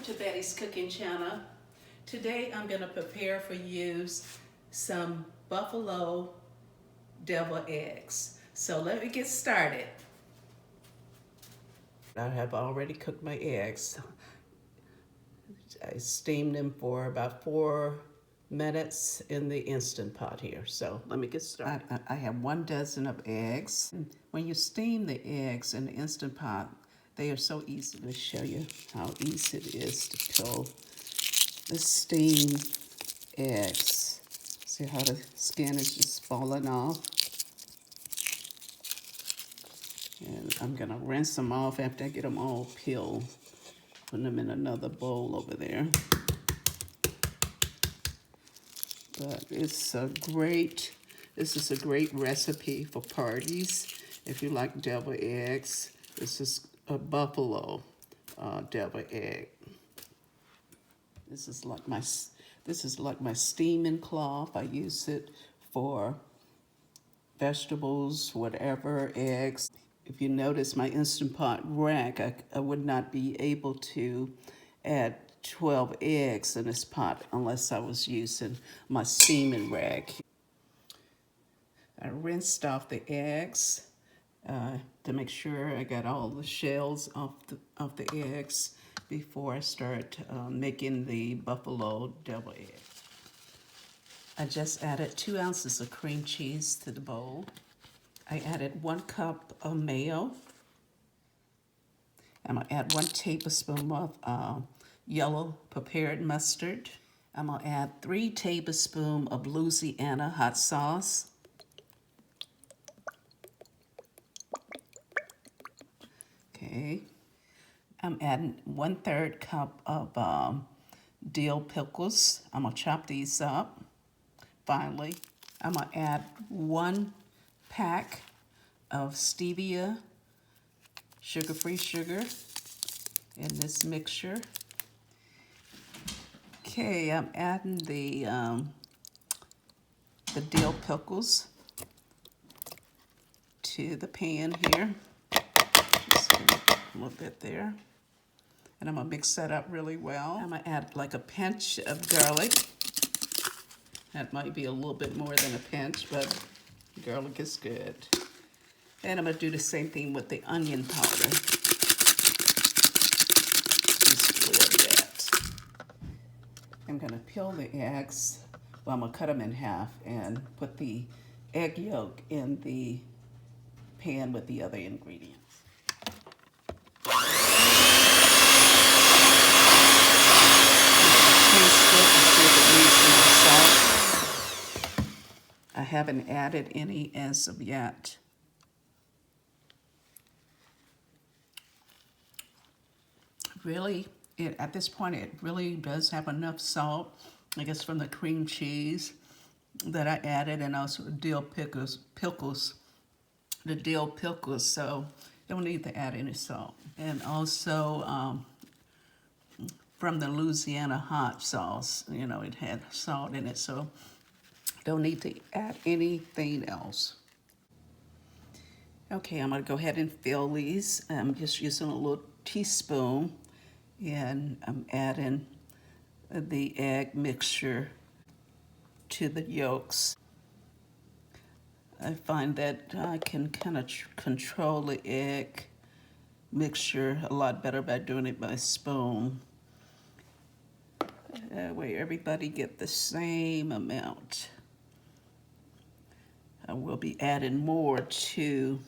to Betty's Cooking Channel. Today I'm going to prepare for you some buffalo deviled eggs. So let me get started. I have already cooked my eggs. I steamed them for about 4 minutes in the Instant Pot here. So let me get started. I have 1 dozen of eggs. When you steam the eggs in the Instant Pot, they are so easy. Let me show you how easy it is to peel the steamed eggs. See how the skin is just falling off? And I'm gonna rinse them off after I get them all peeled. Put them in another bowl over there. But this is a great recipe for parties. If you like deviled eggs, this is a buffalo deviled egg. This is like my steaming cloth. I use it for vegetables, whatever, eggs. If you notice my Instant Pot rack, I would not be able to add 12 eggs in this pot unless I was using my steaming rack. I rinsed off the eggs to make sure I got all the shells off the eggs before I start making the buffalo deviled egg. I just added 2 ounces of cream cheese to the bowl. I added 1 cup of mayo. I'm gonna add 1 tablespoon of yellow prepared mustard. I'm gonna add 3 tablespoons of Louisiana hot sauce. Okay. I'm adding 1/3 cup of dill pickles. I'm gonna chop these up finely. I'm gonna add 1 pack of Stevia, sugar-free sugar, in this mixture. Okay, I'm adding the dill pickles to the pan here. Just a little bit there. And I'm gonna mix that up really well. I'm gonna add like a pinch of garlic. That might be a little bit more than a pinch, but garlic is good. And I'm gonna do the same thing with the onion powder. Just a little bit. I'm gonna peel the eggs. Well, I'm gonna cut them in half and put the egg yolk in the pan with the other ingredients. I haven't added any as of yet. Really, at this point, it really does have enough salt, I guess, from the cream cheese that I added, and also dill pickles, the dill pickles, so don't need to add any salt. And also from the Louisiana Hot sauce, you know, it had salt in it, so don't need to add anything else. Okay, I'm gonna go ahead and fill these. I'm just using a little teaspoon, and I'm adding the egg mixture to the yolks. I find that I can kind of control the egg mixture a lot better by doing it by a spoon. That way everybody get the same amount. I will be adding more to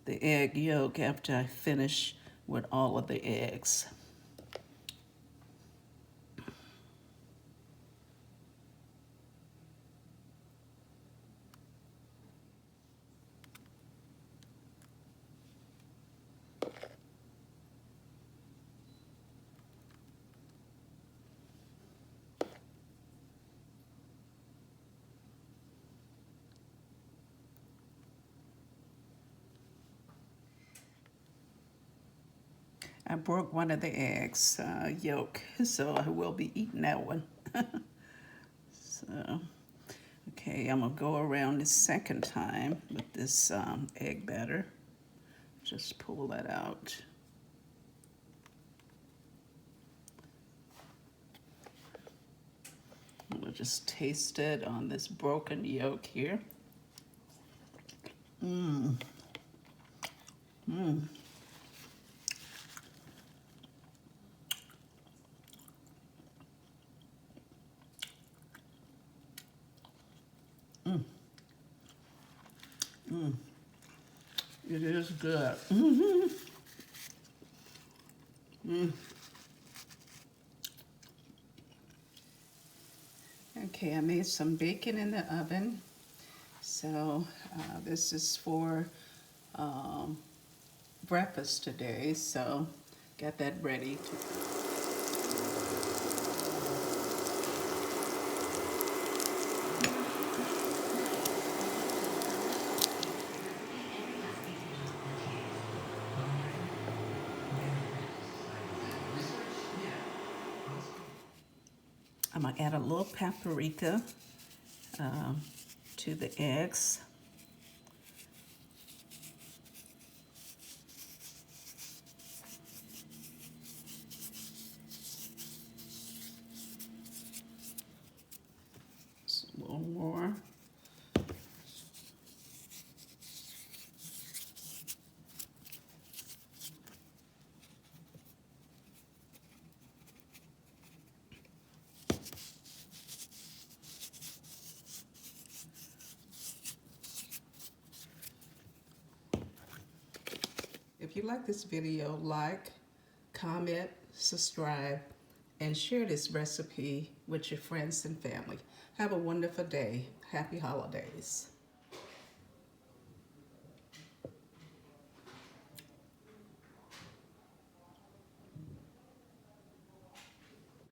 the egg yolk after I finish with all of the eggs. I broke one of the eggs yolk, so I will be eating that one. So, okay, I'm gonna go around the second time with this egg batter. Just pull that out. We'll just taste it on this broken yolk here. Mmm. Mmm. Mmm. Mmm. It is good. Mm-hmm. Mm. Okay, I made some bacon in the oven. So this is for um, breakfast today. So got that ready. I'm gonna add a little paprika um, to the eggs. Just a little more. If you like this video, like, comment, subscribe, and share this recipe with your friends and family. Have a wonderful day. Happy holidays.